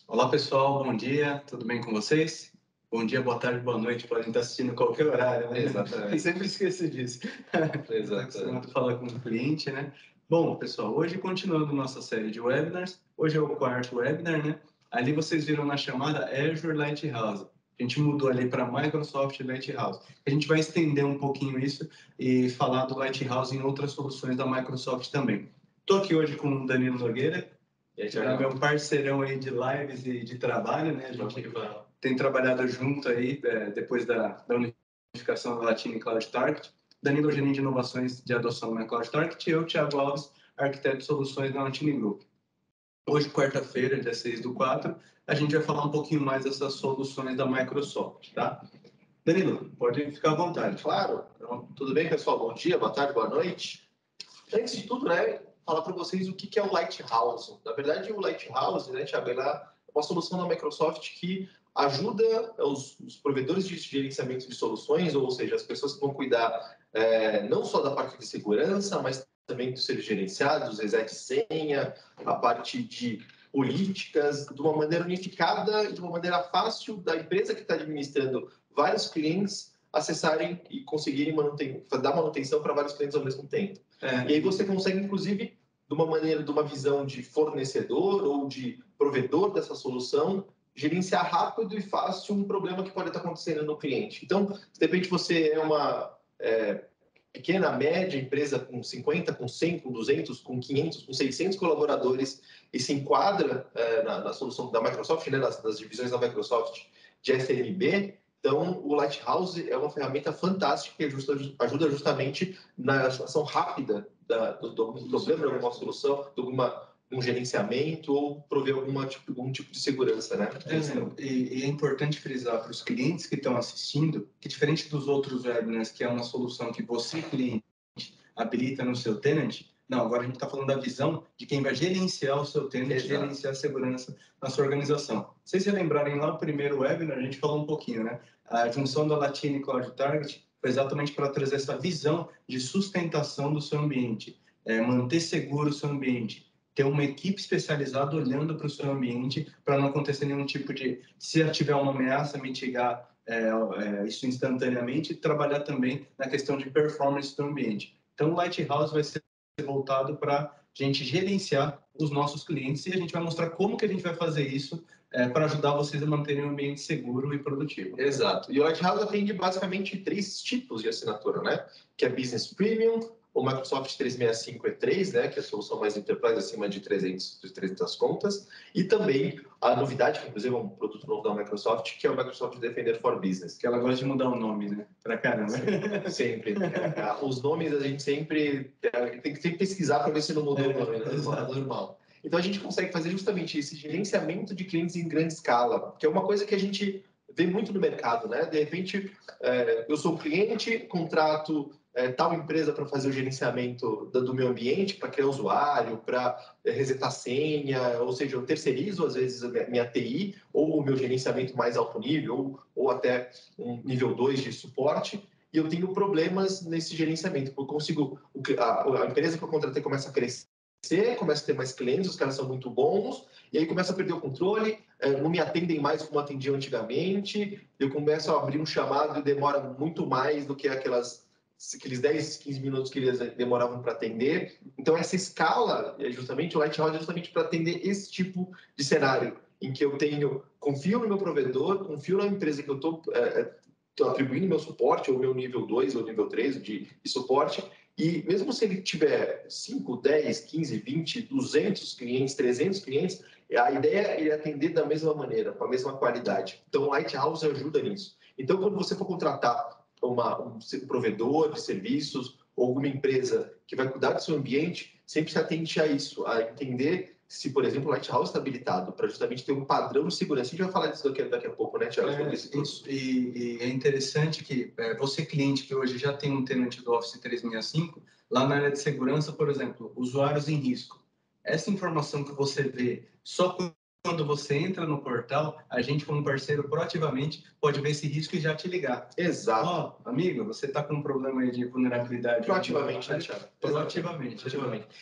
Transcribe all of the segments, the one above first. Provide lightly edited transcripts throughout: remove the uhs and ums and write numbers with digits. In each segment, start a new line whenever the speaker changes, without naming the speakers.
Olá pessoal, bom dia, tudo bem com vocês? Bom dia, boa tarde, boa noite, podem estar assistindo em qualquer horário, né?
Exatamente.
Eu sempre esqueço disso. Estou
Exatamente.
acostumado a falar com o cliente, né? Bom, pessoal, hoje continuando nossa série de webinars, hoje é o quarto webinar, né? Ali vocês viram na chamada Azure Lighthouse. A gente mudou ali para Microsoft Lighthouse. A gente vai estender um pouquinho isso e falar do Lighthouse em outras soluções da Microsoft também. Estou aqui hoje com o Danilo Nogueira, é meu parceirão aí de lives e de trabalho, né? A gente tem trabalhado junto aí depois da unificação da Latine Cloud Target. Danilo, gerente de inovações de adoção na Cloud Target, e eu, Thiago Alves, arquiteto de soluções na Latine Group. Hoje, quarta-feira, dia 6/4, a gente vai falar um pouquinho mais dessas soluções da Microsoft, tá? Danilo, pode ficar à vontade.
Claro. Então, tudo bem, pessoal? Bom dia, boa tarde, boa noite. Antes de tudo, né, falar para vocês o que é o Lighthouse. Na verdade, o Lighthouse, né, Thiago, é uma solução da Microsoft que ajuda os provedores de gerenciamento de soluções, ou seja, as pessoas que vão cuidar não só da parte de segurança, mas também dos serviços gerenciados, reset senha, a parte de políticas, de uma maneira unificada e de uma maneira fácil da empresa que está administrando vários clientes acessarem e conseguirem dar manutenção para vários clientes ao mesmo tempo. E aí você consegue, inclusive, de uma visão de fornecedor ou de provedor dessa solução, gerenciar rápido e fácil um problema que pode estar acontecendo no cliente. Então, de repente, você é uma pequena, média empresa com 50, com 100, com 200, com 500, com 600 colaboradores e se enquadra na solução da Microsoft, né, nas divisões da Microsoft de SMB. Então, o Lighthouse é uma ferramenta fantástica que ajuda justamente na ação rápida do problema de alguma solução, de um gerenciamento ou prover algum tipo de segurança, né?
E é importante frisar para os clientes que estão assistindo que, diferente dos outros webinars, que é uma solução que você, cliente, habilita no seu tenant, não, agora a gente está falando da visão de quem vai gerenciar o seu tenant, gerenciar a segurança na sua organização. Se vocês se lembrarem lá no primeiro webinar, a gente falou um pouquinho, né? A junção da Latine Cloud Target foi exatamente para trazer essa visão de sustentação do seu ambiente, manter seguro o seu ambiente, ter uma equipe especializada olhando para o seu ambiente para não acontecer nenhum tipo de... Se tiver uma ameaça, mitigar isso instantaneamente e trabalhar também na questão de performance do ambiente. Então, o Lighthouse vai ser voltado para a gente gerenciar os nossos clientes e a gente vai mostrar como que a gente vai fazer isso para ajudar vocês a manterem um ambiente seguro e produtivo.
Exato. E o Lighthouse atende basicamente 3 tipos de assinatura, né? Que é Business Premium, o Microsoft 365 E3, né, que é a solução mais enterprise acima de 300 contas, e também a novidade, que inclusive é um produto novo da Microsoft, que é o Microsoft Defender for Business.
Que ela gosta de mudar o nome, né? Pra caramba.
Sempre. Os nomes a gente sempre tem que sempre pesquisar para ver se não mudou o nome, né? É normal. Então a gente consegue fazer justamente esse gerenciamento de clientes em grande escala, que é uma coisa que a gente vê muito no mercado, né? De repente, eu sou um cliente, contrato tal empresa para fazer o gerenciamento do meu ambiente, para criar usuário, para resetar senha, ou seja, eu terceirizo às vezes a minha TI ou o meu gerenciamento mais alto nível, ou até um nível 2 de suporte, e eu tenho problemas nesse gerenciamento. Eu consigo, a empresa que eu contratei começa a crescer, começa a ter mais clientes, os caras são muito bons, e aí começa a perder o controle, não me atendem mais como atendiam antigamente, eu começo a abrir um chamado e demora muito mais do que aqueles 10, 15 minutos que eles demoravam para atender. Então, essa escala, justamente, o Lighthouse é justamente para atender esse tipo de cenário, em que eu confio no meu provedor, confio na empresa que eu estou atribuindo meu suporte, ou meu nível 2 ou nível 3 de suporte, e mesmo se ele tiver 5, 10, 15, 20, 200 clientes, 300 clientes, a ideia é atender da mesma maneira, com a mesma qualidade. Então, o Lighthouse ajuda nisso. Então, quando você for contratar um provedor de serviços ou alguma empresa que vai cuidar do seu ambiente, sempre se atente a isso, a entender se, por exemplo, o Lighthouse está habilitado para justamente ter um padrão de segurança. A gente vai falar disso daqui a pouco, né, Thiago?
Isso. E é interessante que você, cliente que hoje já tem um tenant do Office 365, lá na área de segurança, por exemplo, usuários em risco. Essa informação que você vê só quando você entra no portal, a gente, como parceiro, proativamente pode ver esse risco e já te ligar.
Exato.
Ó, amigo, você está com um problema aí de vulnerabilidade.
Proativamente, né, Thiago?
Proativamente.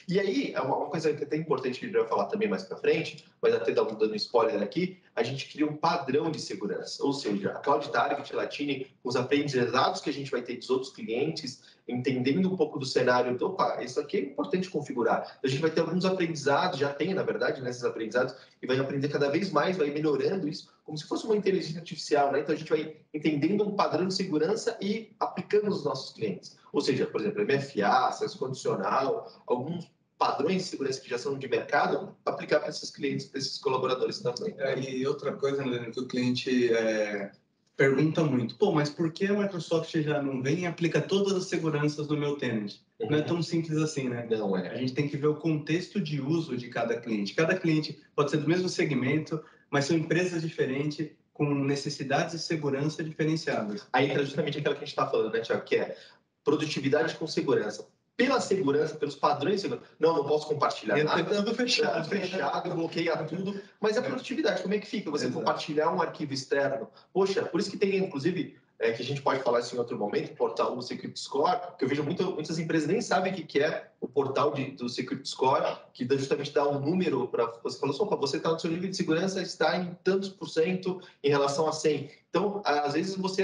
E aí, uma coisa que é até importante que a gente vai falar também mais para frente, mas até dando spoiler aqui, a gente cria um padrão de segurança. Ou seja, a Cloud Target, ela tinha os aprendizados que a gente vai ter dos outros clientes, entendendo um pouco do cenário. Então, opa, isso aqui é importante configurar. A gente vai ter alguns aprendizados, já tem, na verdade, nesses aprendizados, e vai aprender cada vez mais, vai melhorando isso, como se fosse uma inteligência artificial, né? Então, a gente vai entendendo um padrão de segurança e aplicando nos nossos clientes. Ou seja, por exemplo, MFA, acesso condicional, alguns padrões de segurança que já são de mercado, aplicar para esses clientes, para esses colaboradores também.
E outra coisa, né, que o cliente pergunta muito, pô, mas por que a Microsoft já não vem e aplica todas as seguranças no meu tenant? Não é tão simples assim, né?
Não é.
A gente tem que ver o contexto de uso de cada cliente. Cada cliente pode ser do mesmo segmento, mas são empresas diferentes, com necessidades de segurança diferenciadas.
Aí entra justamente aquilo que a gente está falando, né, Tiago, que é produtividade com segurança. Pela segurança, pelos padrões de segurança. Não posso compartilhar nada.
Tudo
fechado, bloqueia tudo. Mas a produtividade, como é que fica? Você compartilhar um arquivo externo. Poxa, por isso que tem, inclusive, que a gente pode falar isso em outro momento, o portal do Security Score, que eu vejo muitas empresas nem sabem o que é o portal do Security Score, que justamente dá um número para você falar, opa, você está no seu nível de segurança, está em tantos por cento em relação a 100. Então, às vezes você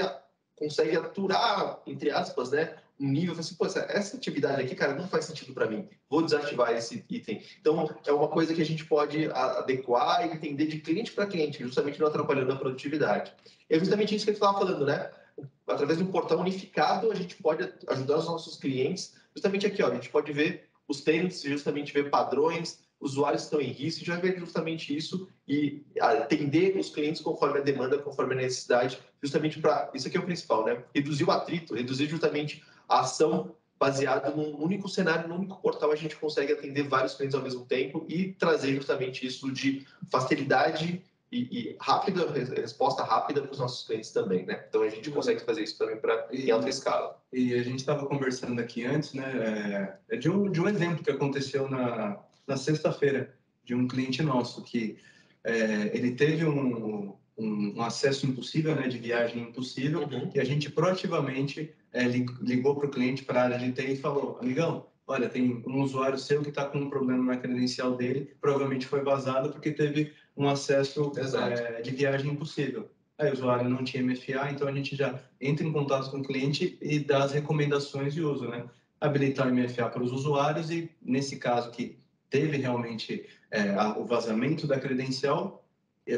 consegue aturar, entre aspas, né, um nível, assim, pô, essa atividade aqui, cara, não faz sentido para mim, vou desativar esse item. Então, é uma coisa que a gente pode adequar e entender de cliente para cliente, justamente não atrapalhando a produtividade. E é justamente isso que eu estava falando, né? Através de um portal unificado, a gente pode ajudar os nossos clientes, justamente aqui, ó, a gente pode ver os tenants, justamente ver padrões, usuários que estão em risco, a gente vai ver justamente isso e atender os clientes conforme a demanda, conforme a necessidade, justamente para, isso aqui é o principal, né? Reduzir o atrito, reduzir justamente a ação baseada num único cenário, num único portal, a gente consegue atender vários clientes ao mesmo tempo e trazer justamente isso de facilidade e rápida, resposta rápida para os nossos clientes também, né? Então, a gente consegue fazer isso também em alta escala.
E a gente estava conversando aqui antes, né, de um exemplo que aconteceu na sexta-feira, de um cliente nosso, que ele teve um acesso impossível, né, de viagem impossível, e a gente proativamente ligou para o cliente, para a área de TI e falou, amigão, olha, tem um usuário seu que está com um problema na credencial dele, provavelmente foi vazado porque teve um acesso de viagem impossível. Aí o usuário não tinha MFA, então a gente já entra em contato com o cliente e dá as recomendações de uso, né? Habilitar o MFA para os usuários e, nesse caso que teve realmente o vazamento da credencial,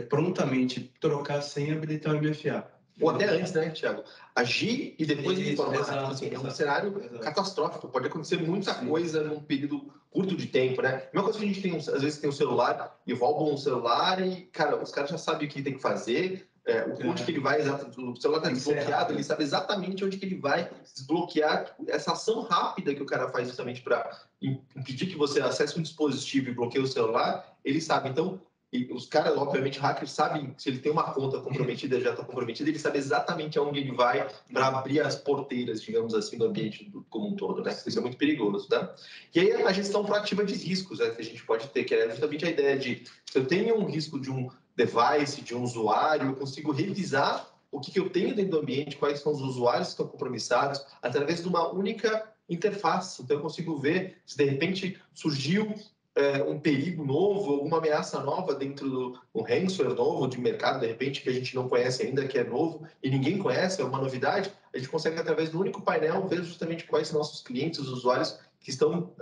prontamente trocar a senha e habilitar o MFA.
Ou até antes, né, Thiago? Agir e depois informar. Assim, é um cenário catastrófico. Pode acontecer muita coisa num período curto de tempo, né? A mesma coisa que a gente tem, às vezes tem um celular e roubam um celular e, cara, os caras já sabem o que tem que fazer, onde que ele vai, o celular está desbloqueado, ele sabe exatamente onde que ele vai desbloquear. Essa ação rápida que o cara faz justamente para impedir que você acesse um dispositivo e bloqueie o celular, ele sabe. Então, e os caras, obviamente, hackers sabem se ele tem uma conta comprometida, já está comprometida, ele sabe exatamente aonde ele vai para abrir as porteiras, digamos assim, do ambiente como um todo, né? Isso é muito perigoso, né? E aí a gestão proativa de riscos, né, que a gente pode ter, que é justamente a ideia de se eu tenho um risco de um device, de um usuário, eu consigo revisar o que eu tenho dentro do ambiente, quais são os usuários que estão compromissados, através de uma única interface. Então eu consigo ver se de repente surgiu um perigo novo, alguma ameaça nova dentro do ransomware novo de mercado, de repente, que a gente não conhece ainda, que é novo e ninguém conhece, é uma novidade, a gente consegue, através do único painel, ver justamente quais são nossos clientes, os usuários que estão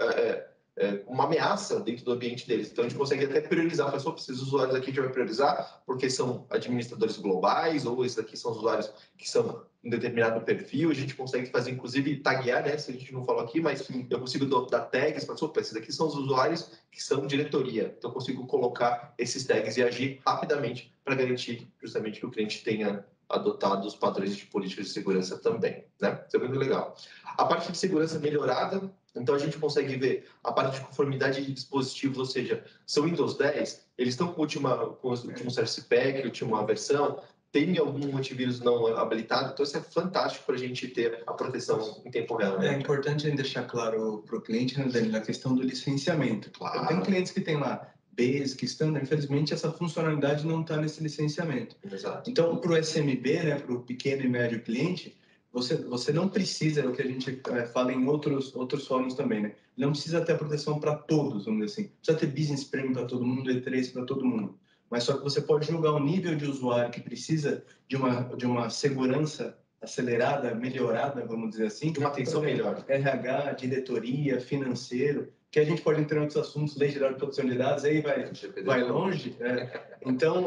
uma ameaça dentro do ambiente deles. Então, a gente consegue até priorizar, mas esses usuários aqui a gente vai priorizar porque são administradores globais, ou esses aqui são usuários que são um determinado perfil, a gente consegue fazer, inclusive, taguear, né? Se a gente não falou aqui, mas eu consigo dar tags para esses aqui são os usuários que são diretoria. Então, eu consigo colocar esses tags e agir rapidamente para garantir justamente que o cliente tenha adotado os padrões de políticas de segurança também, né? Isso é muito legal. A parte de segurança melhorada, então a gente consegue ver a parte de conformidade de dispositivos, ou seja, são Windows 10, eles estão com o último Service Pack, última versão, tem algum antivírus não habilitado, então isso é fantástico para a gente ter a proteção em tempo real. Né?
É importante deixar claro para o cliente, né, Dani, a questão do licenciamento. Claro. Tem clientes que têm lá Basic, Standard, infelizmente essa funcionalidade não está nesse licenciamento.
Exato.
Então, para o SMB, né, para o pequeno e médio cliente, você não precisa, é o que a gente fala em outros fóruns também, né? Não precisa ter a proteção para todos, vamos dizer assim. Precisa ter Business Premium para todo mundo, E3 para todo mundo. Mas só que você pode julgar o nível de usuário que precisa de uma segurança acelerada, melhorada, vamos dizer assim.
De uma atenção melhor.
RH, diretoria, financeiro, que a gente pode entrar em outros assuntos, lei geral de proteção de dados, aí vai longe. Então,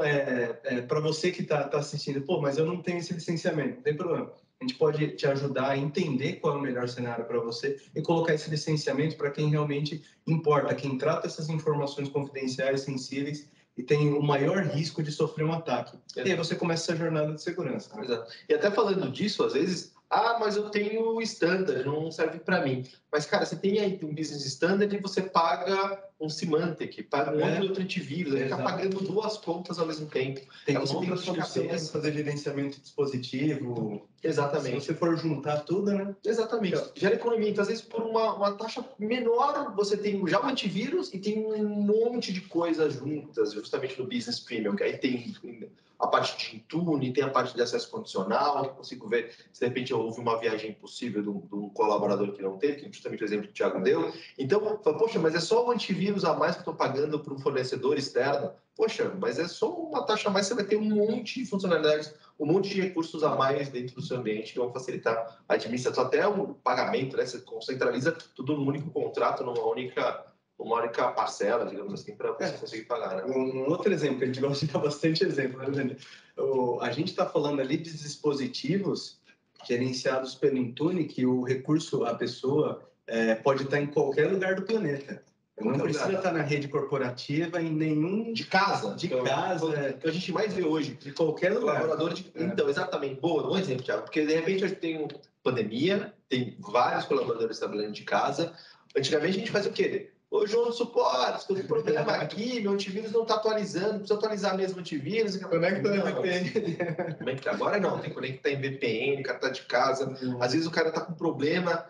para você que está assistindo, pô, mas eu não tenho esse licenciamento, não tem problema. A gente pode te ajudar a entender qual é o melhor cenário para você e colocar esse licenciamento para quem realmente importa, quem trata essas informações confidenciais, sensíveis e tem o maior risco de sofrer um ataque. E aí você começa essa jornada de segurança. Né?
Exato. E até falando disso, às vezes, mas eu tenho o standard, não serve para mim. Mas, cara, você tem aí um business standard e você paga um Symantec, paga um outro antivírus, você fica pagando duas contas ao mesmo tempo.
Tem uma outra solução para fazer gerenciamento de dispositivo.
Exatamente.
Se você for juntar tudo, né?
Exatamente. Gera economia. Então, às vezes, por uma taxa menor, você tem já o antivírus e tem um monte de coisas juntas, justamente no Business Premium, que aí tem a parte de Intune, tem a parte de acesso condicional, que eu consigo ver se de repente houve uma viagem impossível de um colaborador que não teve, que é justamente o exemplo que o Thiago deu. Então, poxa, mas é só o antivírus a mais que eu estou pagando para um fornecedor externo? Poxa, mas é só uma taxa a mais, você vai ter um monte de funcionalidades, um monte de recursos a mais dentro do seu ambiente que vão facilitar a administração, até o pagamento, né? Você centraliza tudo num único contrato, numa única parcela, digamos assim, para você conseguir pagar. Né?
Um outro exemplo, que a gente gosta de dar bastante exemplo, né, Dani? A gente está falando ali de dispositivos gerenciados pelo Intune, que o recurso, a pessoa, pode estar em qualquer lugar do planeta. Não precisa estar na rede corporativa, em nenhum...
De casa.
De casa.
Que a gente mais vê hoje.
De qualquer lugar.
Colaborador de... Então, exatamente. Boa, bom exemplo, Thiago. Porque, de repente, hoje tem pandemia, tem vários colaboradores trabalhando de casa. Antigamente, a gente fazia o quê? Ô, João, suporte, estou com problema aqui, meu antivírus não está atualizando, precisa atualizar mesmo o antivírus.
Conecta no VPN.
Agora não, tem que conectar em VPN, o cara está de casa. Às vezes o cara está com problema,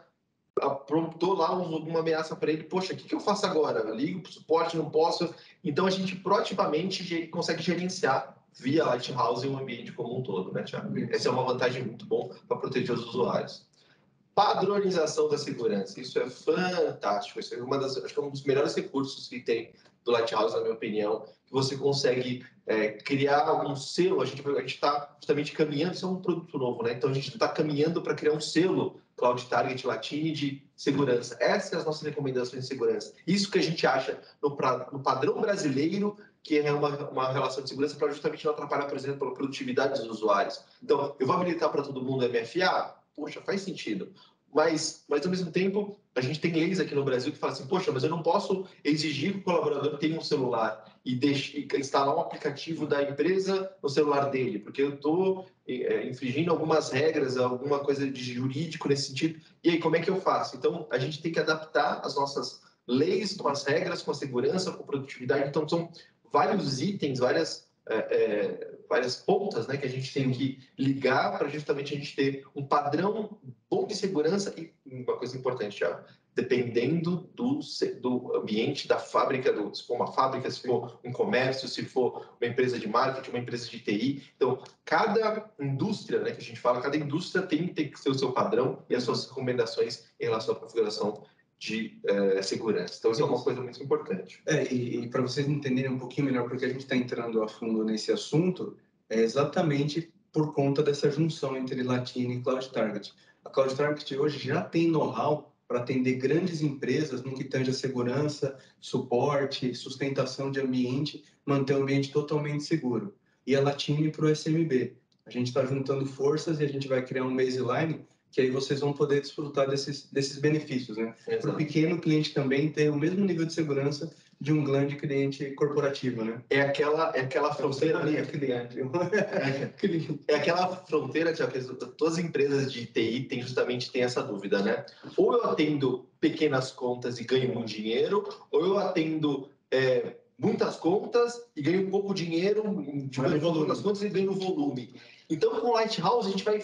promptou lá alguma ameaça para ele. Poxa, o que eu faço agora? Eu ligo para o suporte, não posso. Então a gente proativamente consegue gerenciar via Lighthouse o ambiente como um todo, né, Thiago? Essa é uma vantagem muito boa para proteger os usuários. Padronização da segurança, isso é fantástico, isso é acho que é um dos melhores recursos que tem do Lighthouse, na minha opinião, que você consegue criar um selo, a gente está justamente caminhando, isso é um produto novo, né? Então a gente está caminhando para criar um selo Cloud Target Latine de segurança. Essas são as nossas recomendações de segurança. Isso que a gente acha no padrão brasileiro, que é uma relação de segurança para justamente não atrapalhar, por exemplo, a produtividade dos usuários. Então, eu vou habilitar para todo mundo MFA? Poxa, faz sentido. Mas, ao mesmo tempo, a gente tem leis aqui no Brasil que falam assim, poxa, mas eu não posso exigir que o colaborador tenha um celular e instalar um aplicativo da empresa no celular dele, porque eu estou infringindo algumas regras, alguma coisa de jurídico nesse sentido. E aí, como é que eu faço? Então, a gente tem que adaptar as nossas leis com as regras, com a segurança, com a produtividade. Então, são vários itens, várias pontas, né, que a gente tem que ligar para justamente a gente ter um padrão bom de segurança e uma coisa importante, Thiago, dependendo do ambiente da fábrica, se for uma fábrica, se for um comércio, se for uma empresa de marketing, uma empresa de TI. Então, cada indústria, né, que a gente fala, cada indústria tem que ter o seu padrão e as suas recomendações em relação à configuração de segurança. Então, isso é uma coisa muito importante.
E para vocês entenderem um pouquinho melhor porque a gente está entrando a fundo nesse assunto, é exatamente por conta dessa junção entre Latine e Cloud Target. A Cloud Target hoje já tem know-how para atender grandes empresas no que tange a segurança, suporte, sustentação de ambiente, manter o ambiente totalmente seguro. E a Latine para o SMB. A gente está juntando forças e a gente vai criar um baseline que aí vocês vão poder desfrutar desses benefícios, né? Para o pequeno cliente também ter o mesmo nível de segurança de um grande cliente corporativo, né?
É aquela fronteira... É aquela fronteira, Tiago, que todas as empresas de TI têm essa dúvida, né? Ou eu atendo pequenas contas e ganho muito dinheiro, ou eu atendo muitas contas e ganho pouco dinheiro, muitas contas e ganho volume. Então, com o Lighthouse, a gente vai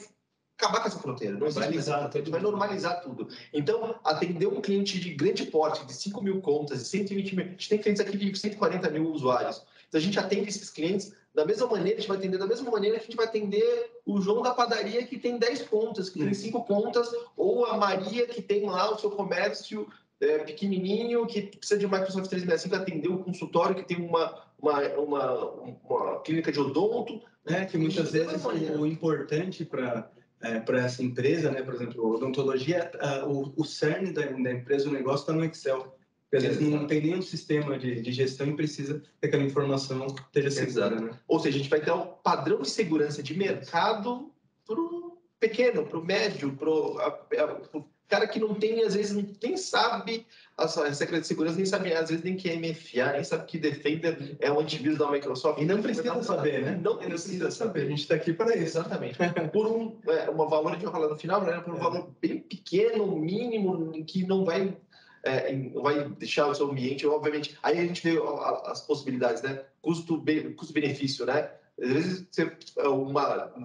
acabar com essa fronteira. Não existe essa fronteira, a gente vai normalizar tudo. Então, atender um cliente de grande porte, de 5 mil contas, de 120 mil... A gente tem clientes aqui de 140 mil usuários. Então, a gente atende esses clientes da mesma maneira, a gente vai atender da mesma maneira que a gente vai atender o João da padaria que tem 10 contas, que tem 5 contas, ou a Maria que tem lá o seu comércio pequenininho, que precisa de Microsoft 365, atender o consultório que tem uma clínica de odonto.
Que muitas vezes o importante para essa empresa, né, por exemplo, odontologia, o cerne da empresa, o negócio está no Excel. Porque às vezes não tem nenhum sistema de gestão e precisa que aquela informação esteja segura. Né?
Ou seja, a gente vai ter um padrão de segurança de mercado para o pequeno, para o médio, para o cara que não tem, às vezes, nem sabe a regra de segurança, nem sabe, às vezes, nem que é MFA, nem sabe que Defender é o antivírus da Microsoft.
E não precisa saber, né?
Não precisa saber.
A gente está aqui para isso.
Exatamente. Por uma valor, a gente vai falar no final, né? Por um valor bem pequeno, mínimo, que não vai deixar o seu ambiente, obviamente. Aí a gente vê as possibilidades, né? Custo-benefício, né? Às vezes,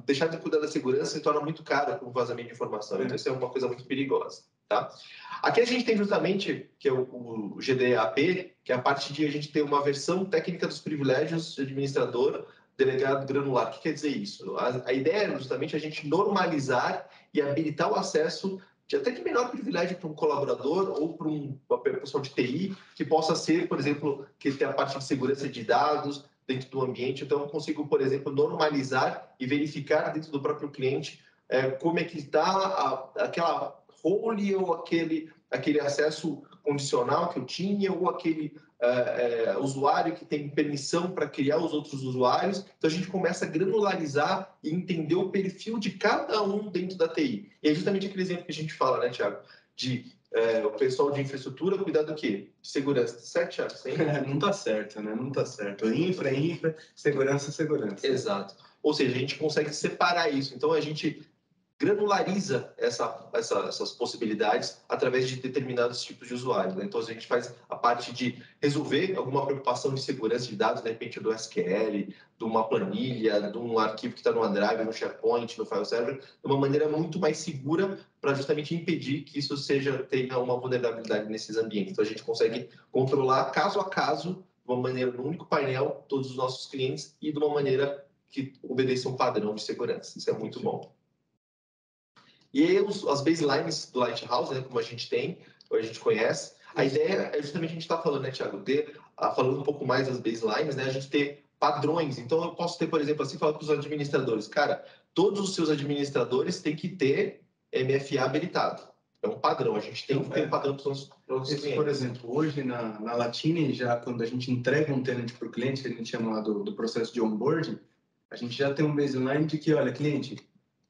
deixar de cuidar da segurança se torna muito caro com o vazamento de informação. Então, isso é uma coisa muito perigosa, tá? Aqui a gente tem justamente, que é o GDAP, que é a parte de a gente ter uma versão técnica dos privilégios de administrador delegado granular. O que quer dizer isso? A ideia é justamente a gente normalizar e habilitar o acesso até de menor privilégio para um colaborador ou para um pessoal de TI, que possa ser, por exemplo, que tem a parte de segurança de dados dentro do ambiente. Então, eu consigo, por exemplo, normalizar e verificar dentro do próprio cliente como é que está aquela role ou aquele acesso condicional que eu tinha ou aquele usuário que tem permissão para criar os outros usuários. Então, a gente começa a granularizar e entender o perfil de cada um dentro da TI. E é justamente aquele exemplo que a gente fala, né, Thiago? O pessoal de infraestrutura cuidar do quê? De segurança. Certo, Thiago?
Não está certo, né? Não está certo. Infra, segurança.
Exato. Ou seja, a gente consegue separar isso. Então, a gente granulariza essas possibilidades através de determinados tipos de usuários. Né? Então, a gente faz a parte de resolver alguma preocupação de segurança de dados, de repente, do SQL, de uma planilha, de um arquivo que está no OneDrive, no SharePoint, no File Server, de uma maneira muito mais segura para justamente impedir que isso tenha uma vulnerabilidade nesses ambientes. Então, a gente consegue controlar caso a caso, de uma maneira, no único painel, todos os nossos clientes e de uma maneira que obedeça um padrão de segurança. Isso é muito bom. E aí, as baselines do Lighthouse, né, como a gente tem, ou a gente conhece, a ideia é justamente a gente está falando, né, Thiago, falando um pouco mais das baselines, né, a gente ter padrões. Então, eu posso ter, por exemplo, assim, falar para os administradores, cara, todos os seus administradores têm que ter MFA habilitado. É um padrão, a gente tem que ter um padrão para os clientes.
Por exemplo, hoje na Latine, já quando a gente entrega um tenant para o cliente, que a gente chama lá do processo de onboarding, a gente já tem um baseline de que, olha, cliente,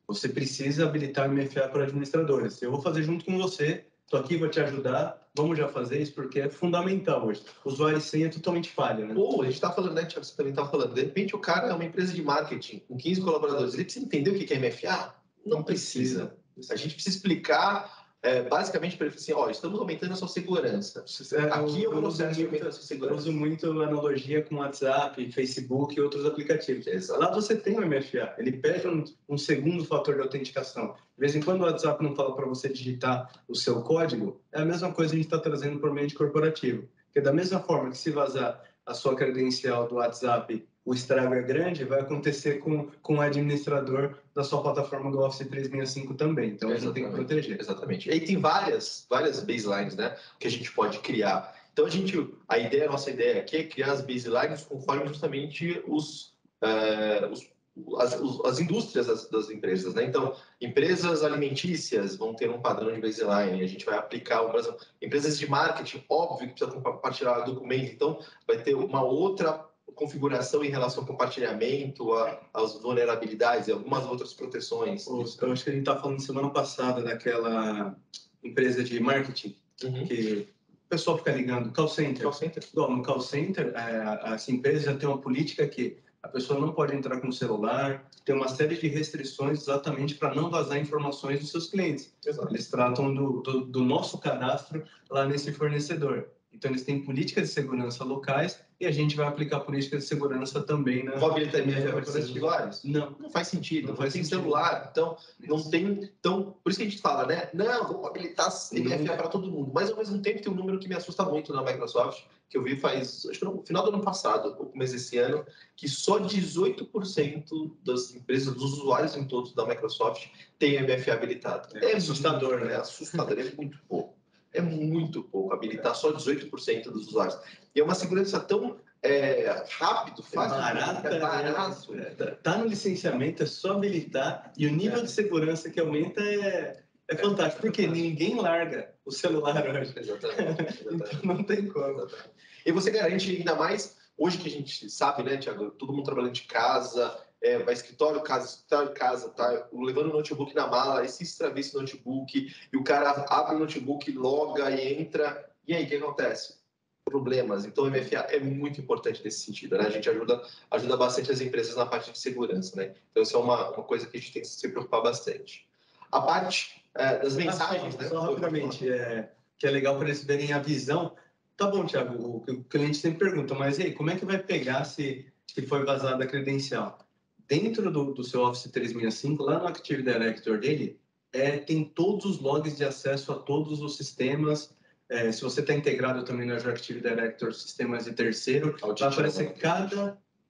você precisa habilitar o MFA para administradores. Eu vou fazer junto com você, estou aqui, vou te ajudar, vamos já fazer isso, porque é fundamental hoje. O usuário e senha é totalmente falha, né?
Ou a gente está falando, né, Thiago, você também está falando, de repente o cara é uma empresa de marketing com 15 colaboradores, ele precisa entender o que é MFA? Não precisa. A gente precisa explicar basicamente para ele assim, estamos aumentando a sua segurança. Aqui é o processo de aumento da sua segurança.
Eu uso muito a analogia com WhatsApp, Facebook e outros aplicativos. Lá você tem o MFA, ele pede um segundo fator de autenticação. De vez em quando o WhatsApp não fala para você digitar o seu código, é a mesma coisa que a gente está trazendo para o ambiente corporativo. Porque da mesma forma que se vazar a sua credencial do WhatsApp, o estrago é grande, vai acontecer com o administrador da sua plataforma do Office 365 também. Então, você tem que proteger.
Exatamente. E aí tem várias baselines, né, que a gente pode criar. Então, a nossa ideia aqui é criar as baselines conforme justamente as indústrias das empresas, né? Então, empresas alimentícias vão ter um padrão de baseline, a gente vai aplicar, por exemplo, empresas de marketing, óbvio que precisa compartilhar documento, então vai ter uma outra configuração em relação ao compartilhamento, às vulnerabilidades e algumas outras proteções.
Eu acho que a gente está falando semana passada daquela empresa de marketing que o pessoal fica ligando, call center. No call center, essa empresa já tem uma política que a pessoa não pode entrar com o celular, tem uma série de restrições exatamente para não vazar informações dos seus clientes.
Exato.
Eles tratam do nosso cadastro lá nesse fornecedor. Então, eles têm políticas de segurança locais e a gente vai aplicar políticas de segurança também na...
Vou habilitar MFA para esses usuários?
Não.
Não faz sentido.
Não faz
tem
sentido.
celular, então não tem... Então, por isso que a gente fala, né? Não, vamos habilitar MFA para todo mundo. Mas, ao mesmo tempo, tem um número que me assusta muito na Microsoft, que eu vi faz, acho que no final do ano passado, ou começo desse ano, que só 18% das empresas, dos usuários em todos da Microsoft tem MFA habilitado.
É assustador,
muito,
né?
É assustador, é muito pouco. É muito pouco habilitar só 18% dos usuários. E é uma segurança tão rápido, fácil,
barato. Tá no licenciamento, é só habilitar. E o nível de segurança que aumenta é fantástico, porque ninguém larga o celular hoje.
Exatamente.
Então não tem como.
E você garante ainda mais, hoje que a gente sabe, né, Thiago? Todo mundo trabalhando de casa, vai escritório, casa, tá levando o notebook na mala, esse extravia esse notebook, e o cara abre o notebook, loga e entra. E aí, o que acontece? Problemas. Então, o MFA é muito importante nesse sentido, né? A gente ajuda bastante as empresas na parte de segurança, né? Então, isso é uma coisa que a gente tem que se preocupar bastante. A parte das mensagens, né?
Só rapidamente, que é legal para eles verem a visão. Tá bom, Thiago, o cliente sempre pergunta, mas e aí, como é que vai pegar se foi vazada a credencial? Dentro do seu Office 365, lá no Active Directory dele, tem todos os logs de acesso a todos os sistemas. Se você está integrado também no Azure Active Directory, sistemas de terceiro, vai aparecer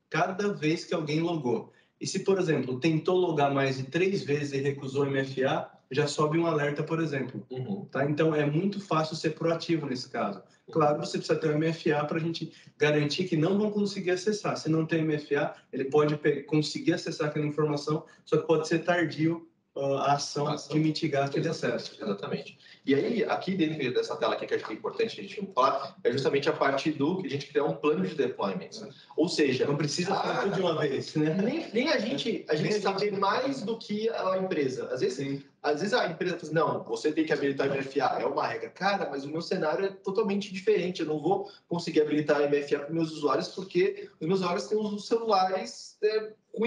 cada vez que alguém logou. E se, por exemplo, tentou logar mais de 3 vezes e recusou MFA, já sobe um alerta, por exemplo. Tá? Então, é muito fácil ser proativo nesse caso. Claro, você precisa ter um MFA para a gente garantir que não vão conseguir acessar. Se não tem MFA, ele pode conseguir acessar aquela informação, só que pode ser tardio a ação de mitigar aquele acesso.
Exatamente. E aí, aqui dentro dessa tela aqui, que acho que é importante a gente falar, é justamente a parte do que a gente criar um plano de deployment. Ou seja...
Não precisa fazer tudo de uma vez, né?
Nem a gente sabe mais do que a empresa. Às vezes a empresa fala assim, não, você tem que habilitar o MFA, é uma regra. Cara, mas o meu cenário é totalmente diferente. Eu não vou conseguir habilitar o MFA para os meus usuários porque os meus usuários têm os celulares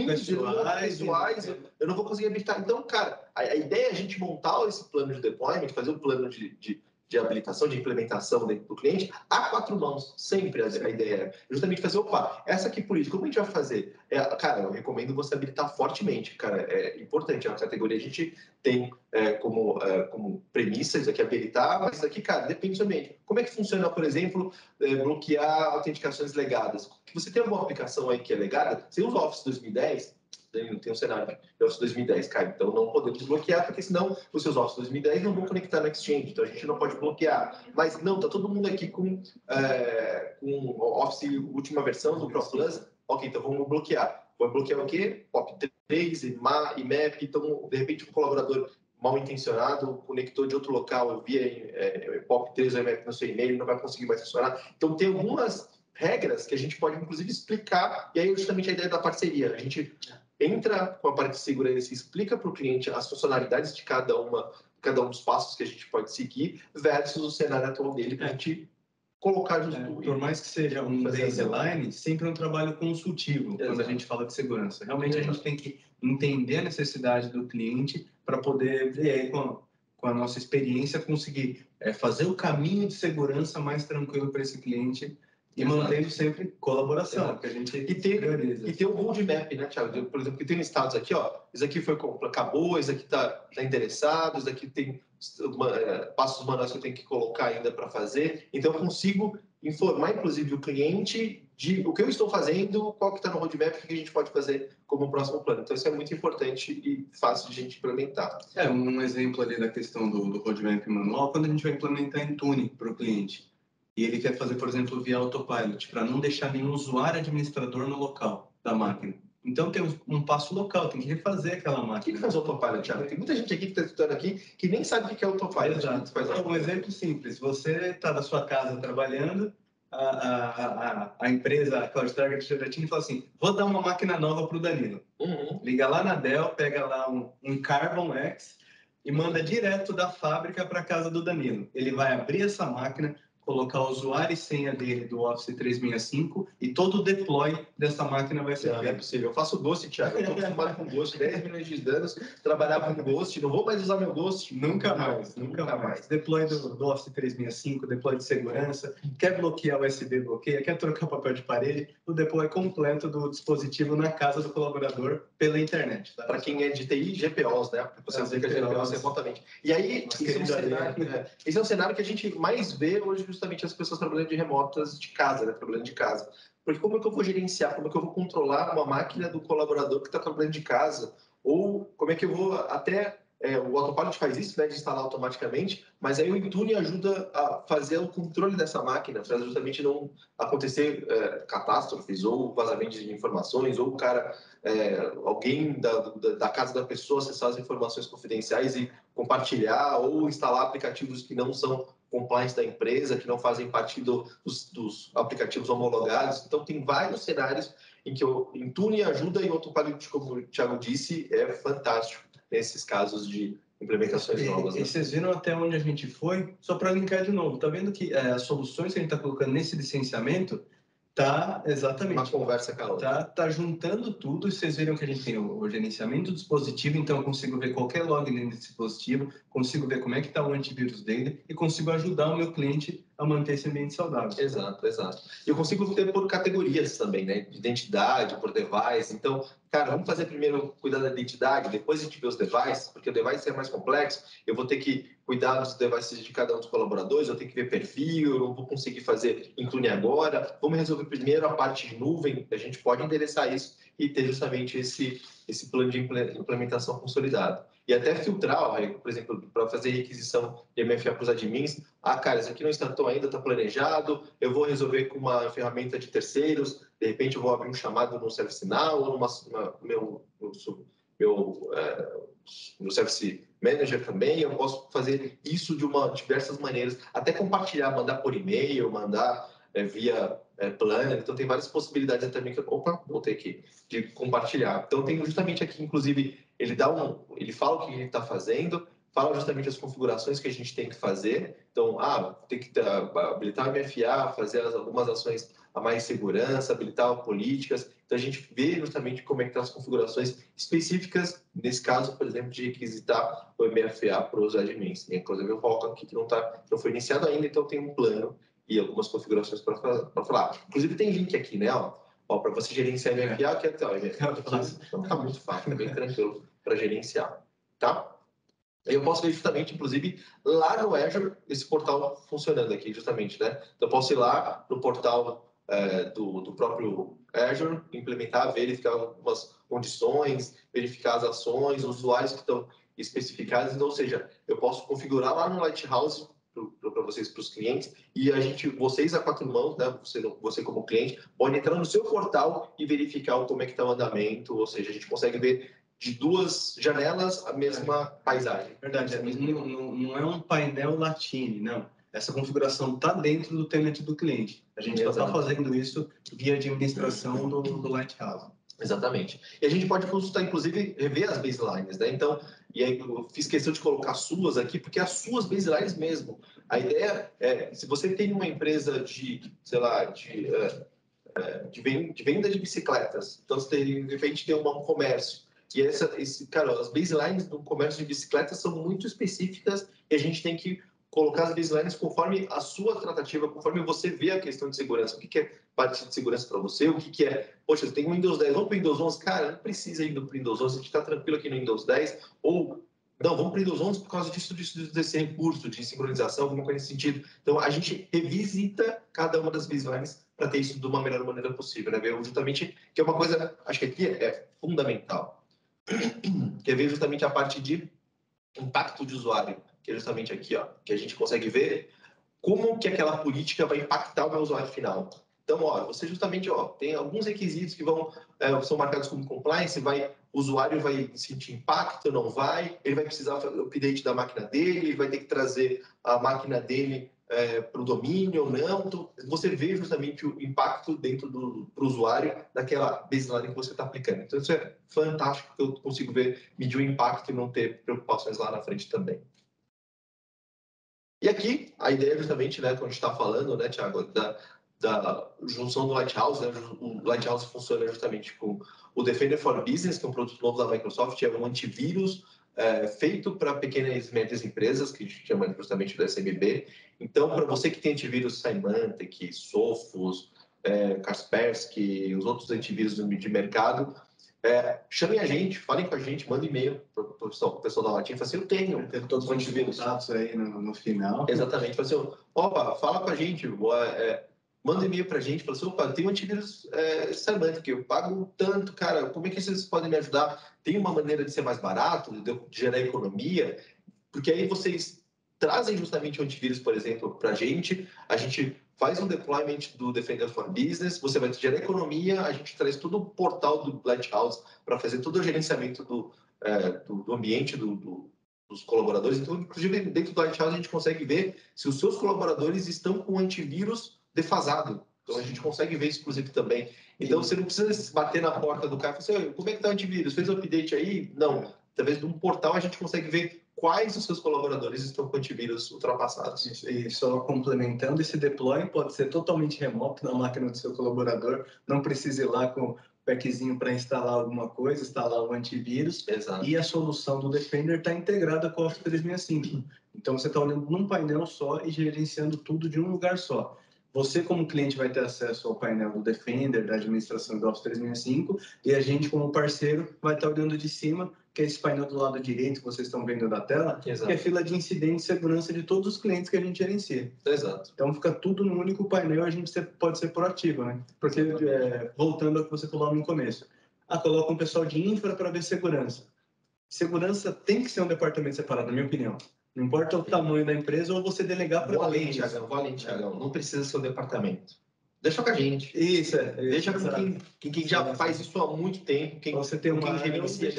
pessoais, eu não vou conseguir habilitar. Então, cara, a ideia é a gente montar esse plano de deployment, fazer um plano de habilitação, de implementação dentro do cliente, a 4 mãos. Sempre a ideia é justamente fazer, essa aqui política, como a gente vai fazer? Cara, eu recomendo você habilitar fortemente, cara, é importante, é uma categoria, a gente tem como premissa isso aqui, habilitar, mas isso aqui, cara, depende do ambiente. Como é que funciona, por exemplo, bloquear autenticações legadas? Você tem alguma aplicação aí que é legada? Você usa o Office 2010, tem um cenário de Office 2010, cara, então não podemos bloquear, porque senão os seus Office 2010 não vão conectar no Exchange, então a gente não pode bloquear. Mas não, tá todo mundo aqui com Office última versão do Pro Plus, ok, então vamos bloquear. Vamos bloquear o quê? POP3, IMAP, então de repente um colaborador mal intencionado conectou de outro local via POP3 ou IMAP no seu e-mail, não vai conseguir mais funcionar. Então tem algumas regras que a gente pode inclusive explicar, e aí é justamente a ideia da parceria. A gente entra com a parte de segurança e explica para o cliente as funcionalidades de cada um dos passos que a gente pode seguir versus o cenário atual dele para a gente colocar justo.
Por mais que seja um baseline, sempre é um trabalho consultivo. Exato. Quando a gente fala de segurança. Realmente a gente tem que entender a necessidade do cliente para poder ver com a nossa experiência conseguir fazer o caminho de segurança mais tranquilo para esse cliente. E mantendo sempre colaboração, que a gente prioriza.
E tem um roadmap, né, Thiago? Por exemplo, que tem listados aqui, isso aqui acabou, isso aqui está endereçado, isso aqui tem passos manuais que eu tenho que colocar ainda para fazer. Então, eu consigo informar, inclusive, o cliente de o que eu estou fazendo, qual que está no roadmap, o que a gente pode fazer como próximo plano. Então, isso é muito importante e fácil de a gente implementar.
Um exemplo ali da questão do roadmap manual, quando a gente vai implementar em Tune para o cliente. E ele quer fazer, por exemplo, via autopilot, para não deixar nenhum usuário administrador no local da máquina. Então, tem um passo local, tem que refazer aquela máquina.
O que faz autopilot, Thiago? Tem muita gente aqui que está estudando aqui que nem sabe o que é autopilot.
Exato. Um exemplo simples. Você está na sua casa trabalhando, a empresa, a CloudTarget já tinha e fala assim, vou dar uma máquina nova para o Danilo. Liga lá na Dell, pega lá um Carbon X e manda direto da fábrica para a casa do Danilo. Ele vai abrir essa máquina, colocar o usuário e senha dele do Office 365 e todo o deploy dessa máquina vai ser
feito. Não é possível. Eu faço Ghost, Thiago. Eu estou acostumado com Ghost, 10 milhões de danos, trabalhar com Ghost, não vou mais usar meu Ghost.
Nunca mais. Deploy do Office 365, deploy de segurança, quer bloquear o USB, bloqueia, quer trocar papel de parede, o deploy completo do dispositivo na casa do colaborador pela internet.
Tá? Para quem é de TI, GPOs, né? Você aplica GPOs remotamente. E aí, esse é um cenário que a gente mais vê hoje, justamente as pessoas trabalhando de remotas de casa, né? Trabalhando de casa. Porque como é que eu vou gerenciar, como é que eu vou controlar uma máquina do colaborador que está trabalhando de casa? Ou como é que eu vou até... o Autopilot faz isso, né, de instalar automaticamente, mas aí o Intune ajuda a fazer o controle dessa máquina, para justamente não acontecer catástrofes ou vazamentos de informações, ou o cara, alguém da casa da pessoa acessar as informações confidenciais e compartilhar, ou instalar aplicativos que não são compliance da empresa, que não fazem parte dos aplicativos homologados. Então, tem vários cenários em que o Intune ajuda e o Autopilot, como o Thiago disse, é fantástico nesses casos de implementações novas. Né?
E vocês viram até onde a gente foi? Só para linkar de novo, tá vendo que as soluções que a gente está colocando nesse licenciamento tá exatamente
uma conversa com a outra.
Tá juntando tudo, e vocês viram que a gente tem o gerenciamento do dispositivo, então eu consigo ver qualquer login desse dispositivo, consigo ver como é que está o antivírus dele e consigo ajudar o meu cliente a manter esse ambiente saudável.
Exato. E eu consigo ter por categorias também, né? De identidade, por device. Então, cara, vamos fazer primeiro cuidar da identidade, depois a gente vê os devices, porque o device é mais complexo, eu vou ter que cuidar dos devices de cada um dos colaboradores, eu tenho que ver perfil, eu não vou conseguir fazer Intune agora. Vamos resolver primeiro a parte de nuvem, a gente pode endereçar isso e ter justamente esse plano de implementação consolidado. E até filtrar, por exemplo, para fazer requisição de MFA para os admins, cara, isso aqui não startou ainda, está planejado, eu vou resolver com uma ferramenta de terceiros, de repente eu vou abrir um chamado no ServiceNow ou no Service Manager também, eu posso fazer isso de diversas maneiras, até compartilhar, mandar por e-mail, mandar via Planner, então tem várias possibilidades também que voltei aqui, de compartilhar. Então tem justamente aqui, inclusive, ele fala o que ele está fazendo, fala justamente as configurações que a gente tem que fazer. Então, tem que habilitar o MFA, fazer algumas ações a mais segurança, habilitar políticas. Então, a gente vê justamente como é que estão as configurações específicas, nesse caso, por exemplo, de requisitar o MFA para os admins. E, inclusive, eu coloco aqui que não foi iniciado ainda, então tem um plano e algumas configurações para falar. Inclusive, tem link aqui, né? Para você gerenciar MFA, que tá muito fácil, é bem tranquilo para gerenciar, tá? Eu posso ver justamente, inclusive, lá no Azure, esse portal funcionando aqui, justamente, né? Então, eu posso ir lá no portal do próprio Azure, implementar, verificar algumas condições, verificar as ações, os usuários que estão especificados. Então, ou seja, eu posso configurar lá no Lighthouse para vocês, para os clientes, e vocês a quatro mãos, né? Você como cliente, pode entrar no seu portal e verificar como é que está o andamento, ou seja, a gente consegue ver de duas janelas a mesma paisagem.
Verdade, não é um painel Latine, não. Essa configuração está dentro do tenant do cliente. A gente está fazendo isso via administração do Lighthouse.
Exatamente. E a gente pode consultar, inclusive, rever as baselines, né? Então, e aí eu fiz questão de colocar suas aqui, porque as suas baselines mesmo. A ideia é, se você tem uma empresa de venda de bicicletas, então você de repente tem um comércio, e as baselines do comércio de bicicletas são muito específicas e a gente tem que colocar as baselines conforme a sua tratativa, conforme você vê a questão de segurança. O que é parte de segurança para você? O que é, poxa, você tem um Windows 10, vamos para o Windows 11? Cara, não precisa ir para o Windows 11, a gente está tranquilo aqui no Windows 10. Ou, não, vamos para o Windows 11 por causa desse recurso de sincronização, alguma coisa nesse sentido. Então, a gente revisita cada uma das baselines para ter isso de uma melhor maneira possível, né? Ver justamente, que é uma coisa, acho que aqui é fundamental, que é ver justamente a parte de impacto de usuário, que é justamente aqui, ó, que a gente consegue ver como que aquela política vai impactar o meu usuário final. Então, você justamente tem alguns requisitos que são marcados como compliance, o usuário vai sentir impacto, não vai, ele vai precisar fazer o update da máquina dele, ele vai ter que trazer a máquina dele para o domínio ou não. Então, você vê justamente o impacto dentro para o usuário daquela baseline que você está aplicando. Então, isso é fantástico, que eu consigo medir o impacto e não ter preocupações lá na frente também. E aqui, a ideia justamente, né, quando a gente está falando, né, Thiago, da junção do Lighthouse, né, o Lighthouse funciona justamente com o Defender for Business, que é um produto novo da Microsoft, é um antivírus feito para pequenas e médias empresas, que a gente chama justamente do SMB. Então, para você que tem antivírus Symantec, Sophos, Kaspersky, os outros antivírus de mercado, chamem a gente, falem com a gente, mandem e-mail para o pessoal da Latim, fala assim, eu tenho
todos os contatos aí no final.
Exatamente, fala assim, opa, fala com a gente, manda e-mail para a gente, fala assim, opa, tem um antivírus Symantec, eu pago tanto, cara, como é que vocês podem me ajudar? Tem uma maneira de ser mais barato, de gerar economia? Porque aí vocês trazem justamente o antivírus, por exemplo, para a gente faz um deployment do Defender for Business, você vai gerar economia, a gente traz todo o portal do Lighthouse para fazer todo o gerenciamento do ambiente dos colaboradores. Então, inclusive, dentro do Lighthouse, a gente consegue ver se os seus colaboradores estão com antivírus defasado. Então, a gente consegue ver isso, inclusive, também. Então, você não precisa bater na porta do cara e falar assim, como é que está o antivírus? Fez o update aí? Não. Através de um portal, a gente consegue ver quais os seus colaboradores estão com antivírus ultrapassados.
E só complementando, esse deploy pode ser totalmente remoto na máquina do seu colaborador, não precisa ir lá com o packzinho para instalar alguma coisa, instalar um antivírus.
Exato.
E a solução do Defender está integrada com o Office 365. Então, você está olhando num painel só e gerenciando tudo de um lugar só. Você, como cliente, vai ter acesso ao painel do Defender, da administração do Office 365, e a gente, como parceiro, vai estar olhando de cima, que é esse painel do lado direito que vocês estão vendo da tela,
Exato.
que é a fila de incidente e segurança de todos os clientes que a gente gerencia.
Exato.
Então, fica tudo no único painel, a gente pode ser proativo, né? Porque, voltando ao que você falou no começo, coloca um pessoal de infra para ver segurança. Segurança tem que ser um departamento separado, na minha opinião. Não importa o tamanho da empresa ou você delegar para
alguém. Valente, Thiagão. Não precisa ser o departamento. Deixa com a gente.
Isso,
Deixa com quem já faz isso há muito tempo. Quem
você tem uma área,
gerencia.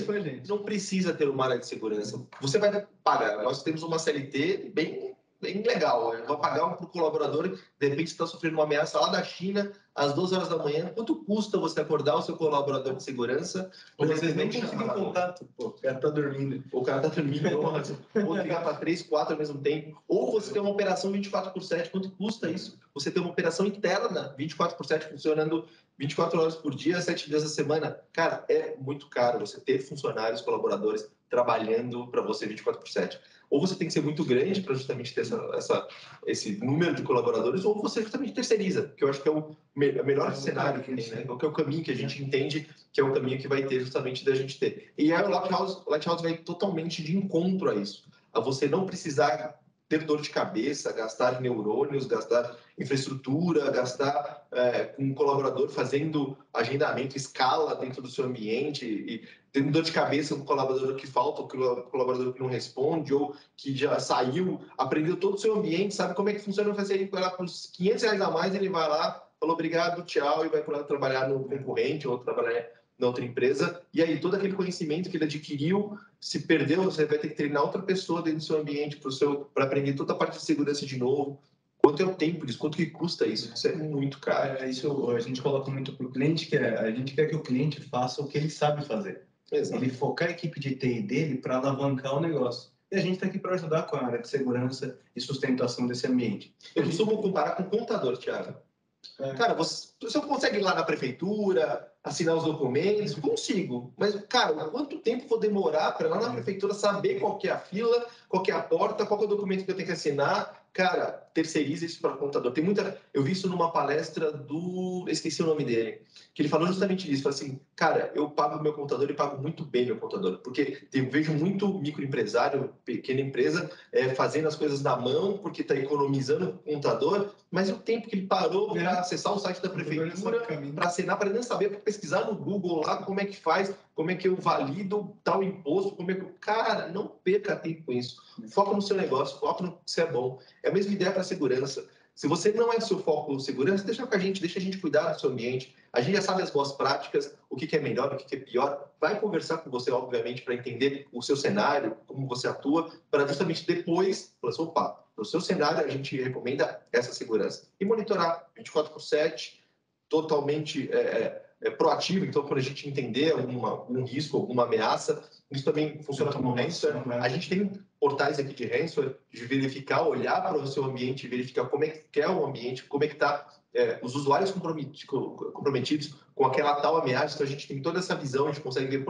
Não precisa ter uma área de segurança. Você vai pagar. Nós temos uma CLT bem legal. Vai pagar para o colaborador, de repente está sofrendo uma ameaça lá da China, às 12 horas da manhã. Quanto custa você acordar o seu colaborador de segurança?
Ou vocês nem conseguem contato. Pô, o cara está dormindo.
O cara está dormindo. Ou ligar para 3, 4 ao mesmo tempo. Ou você tem uma operação 24/7. Quanto custa isso? Você tem uma operação interna 24/7 funcionando 24 horas por dia, 7 dias da semana. Cara, é muito caro você ter funcionários, colaboradores trabalhando para você 24/7. Ou você tem que ser muito grande para justamente ter esse número de colaboradores, ou você justamente terceiriza, que eu acho que é o melhor cenário que tem, né? Que é o caminho que a gente entende que é o caminho que vai ter justamente da gente ter. E aí o Lighthouse vai totalmente de encontro a isso. A você não precisar ter dor de cabeça, gastar neurônios, gastar infraestrutura, gastar com um colaborador fazendo agendamento, escala dentro do seu ambiente e tendo dor de cabeça com o colaborador que falta, ou o colaborador que não responde, ou que já saiu, aprendeu todo o seu ambiente, sabe como é que funciona, vai ser lá por R$500 a mais, ele vai lá, fala obrigado, tchau, e vai para lá trabalhar no concorrente ou trabalhar na outra empresa, e aí todo aquele conhecimento que ele adquiriu, se perdeu, você vai ter que treinar outra pessoa dentro do seu ambiente para aprender toda a parte de segurança de novo. Quanto é o tempo disso? Quanto que custa isso? Isso é muito caro.
Isso a gente coloca muito para o cliente, que a gente quer que o cliente faça o que ele sabe fazer. Exato. Ele focar a equipe de TI dele para alavancar o negócio. E a gente está aqui para ajudar com a área de segurança e sustentação desse ambiente.
Eu costumo comparar com contador, Thiago. Cara, você consegue ir lá na prefeitura, assinar os documentos? Consigo. Mas, cara, quanto tempo vou demorar para lá na prefeitura saber qual que é a fila, qual que é a porta, qual que é o documento que eu tenho que assinar? Cara, terceiriza isso para o contador. Eu vi isso numa palestra esqueci o nome dele, que ele falou justamente disso. Falou assim, cara, eu pago meu contador e pago muito bem meu contador, porque eu vejo muito microempresário, pequena empresa, fazendo as coisas na mão, porque está economizando o contador, mas o tempo que ele parou para acessar o site da prefeitura, para assinar, para nem saber, para pesquisar no Google lá como é que faz, como é que eu valido tal imposto, como é que... Cara, não perca tempo com isso. Foca no seu negócio, foca no que você é bom. É a mesma ideia para a segurança. Se você não é seu foco segurança, deixa com a gente, deixa a gente cuidar do seu ambiente. A gente já sabe as boas práticas, o que é melhor, o que é pior. Vai conversar com você, obviamente, para entender o seu cenário, como você atua, para justamente depois, falar assim, opa, no seu cenário a gente recomenda essa segurança. E monitorar 24/7, totalmente proativo, então quando a gente entender algum risco, alguma ameaça, isso também funciona como ransomware. A gente tem portais aqui de ransomware, de verificar, olhar para o seu ambiente, verificar como é que é o ambiente, como é que está os usuários comprometidos com aquela tal ameaça. Então a gente tem toda essa visão, a gente consegue ver,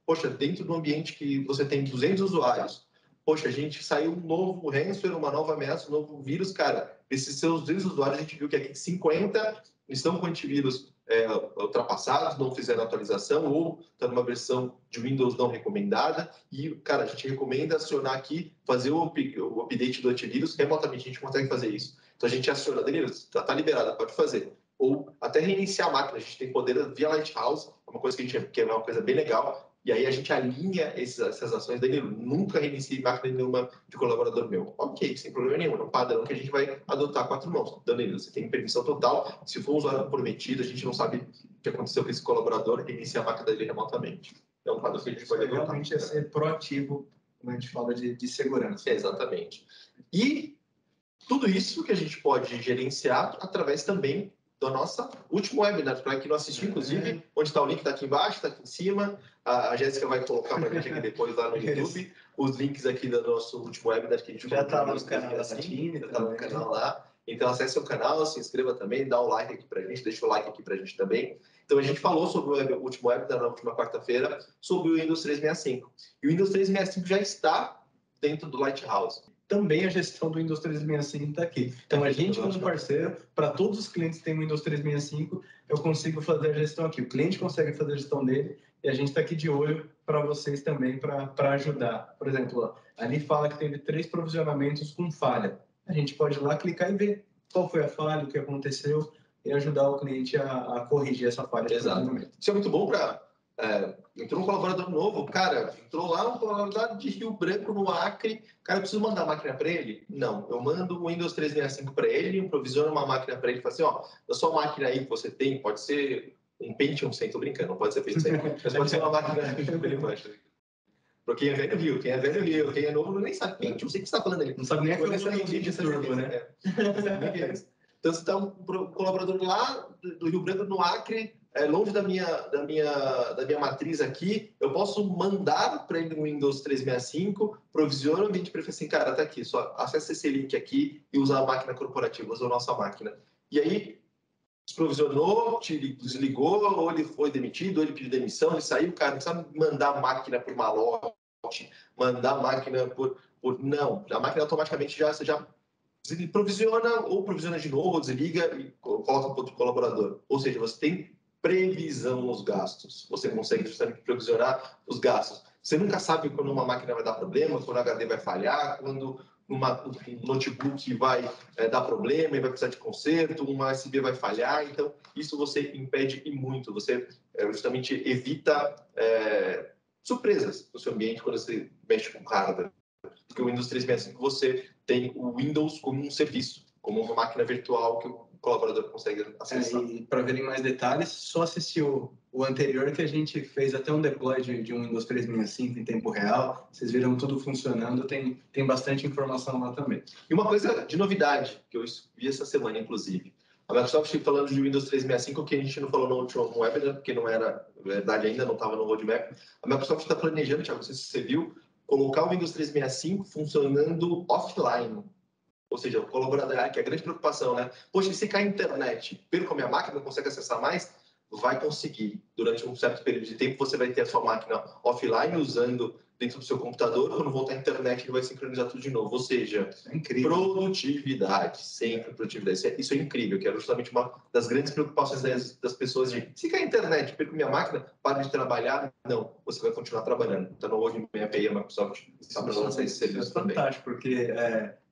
poxa, dentro do ambiente que você tem 200 usuários, poxa, a gente saiu um novo ransomware, uma nova ameaça, um novo vírus, cara, desses seus 200 usuários, a gente viu que aqui 50 estão com antivírus ultrapassados, não fizeram atualização ou está numa versão de Windows não recomendada e, cara, a gente recomenda acionar aqui, fazer o update do antivírus remotamente, a gente consegue fazer isso. Então, a gente aciona, Danilo, está liberado, pode fazer. Ou até reiniciar a máquina, a gente tem poder via Lighthouse, é uma coisa que é uma coisa bem legal, e aí a gente alinha essas ações. Danilo, nunca reiniciei máquina nenhuma de colaborador meu. Ok, sem problema nenhum, é um padrão que a gente vai adotar 4 mãos. Danilo, você tem permissão total. Se for um usuário comprometido, a gente não sabe o que aconteceu com esse colaborador, reinicia a máquina dele remotamente. É um padrão que a gente pode adotar.
Realmente é ser proativo, como a gente fala de segurança.
Exatamente. E tudo isso que a gente pode gerenciar através também do nosso último webinar, para quem não assistiu, inclusive, onde está o link, está aqui embaixo, está aqui em cima. A Jéssica vai colocar para a gente aqui depois lá no YouTube os links aqui do nosso último webinar que a gente
já está lá no canal da Satine,
já está no canal lá. Então acesse o canal, se inscreva também, dá um like aqui para a gente, deixa o like aqui para a gente também. Então a gente falou sobre o último webinar na última quarta-feira sobre o Windows 365. E o Windows 365 já está dentro do Lighthouse.
Também a gestão do Windows 365 está aqui. Então, a gente, como parceiro, para todos os clientes que têm Windows 365, eu consigo fazer a gestão aqui. O cliente consegue fazer a gestão dele e a gente está aqui de olho para vocês também, para ajudar. Por exemplo, ali fala que teve 3 provisionamentos com falha. A gente pode ir lá, clicar e ver qual foi a falha, o que aconteceu e ajudar o cliente a corrigir essa falha.
Exatamente. Isso é muito bom para... entrou um colaborador novo, cara, entrou lá um colaborador de Rio Branco, no Acre, cara, eu preciso mandar a máquina para ele? Não, eu mando o Windows 365 para ele, provisiono uma máquina para ele e falo assim, ó, da sua máquina aí que você tem, pode ser um Pentium 100, tô brincando, não pode ser Pentium 100, mas pode ser uma máquina para quem é velho viu, quem é velho viu, quem é novo nem sabe, Pentium, sei o que você está falando ali.
Não sabe nem a cronologia de turbo, né?
Então, você está um colaborador lá do Rio Branco, no Acre, longe da minha matriz aqui, eu posso mandar para ele no Windows 365, provisiono o ambiente para ele assim, cara, tá aqui, só acessa esse link aqui e usa a máquina corporativa, usa a nossa máquina. E aí, desprovisionou, desligou, ou ele foi demitido, ou ele pediu demissão, ele saiu, cara, não precisa mandar a máquina por malote, mandar a máquina por... Não, a máquina automaticamente já provisiona, ou provisiona de novo, ou desliga e coloca para outro colaborador. Ou seja, você tem previsão nos gastos. Você consegue justamente provisionar os gastos. Você nunca sabe quando uma máquina vai dar problema, quando o HD vai falhar, quando um notebook vai dar problema e vai precisar de conserto, uma USB vai falhar. Então, isso você impede e muito. Você justamente evita surpresas no seu ambiente quando você mexe com hardware. Porque o Windows 365 você tem o Windows como um serviço, como uma máquina virtual que o colaborador consegue acessar.
E para verem mais detalhes, só assistir o anterior que a gente fez até um deploy de um Windows 365 em tempo real. Vocês viram tudo funcionando, tem bastante informação lá também.
E uma coisa de novidade, que eu vi essa semana, inclusive. A Microsoft falando de Windows 365, que a gente não falou no último webinar, porque não era verdade ainda, não estava no roadmap. A Microsoft está planejando, Thiago, não sei se você viu, colocar o Windows 365 funcionando offline. Ou seja, o colaborador, que é a grande preocupação, né? Poxa, e se cair a internet, perco a minha máquina, não consegue acessar mais? Vai conseguir. Durante um certo período de tempo, você vai ter a sua máquina offline usando dentro do seu computador. Quando voltar a internet, ele vai sincronizar tudo de novo. Ou seja, produtividade, sempre produtividade. Isso é incrível, que é justamente uma das grandes preocupações das pessoas de se cair a internet, perco minha máquina, paro de trabalhar. Não, você vai continuar trabalhando. Então, no roadmap aí, a Microsoft está para lançar esse serviço também.
Fantástico, porque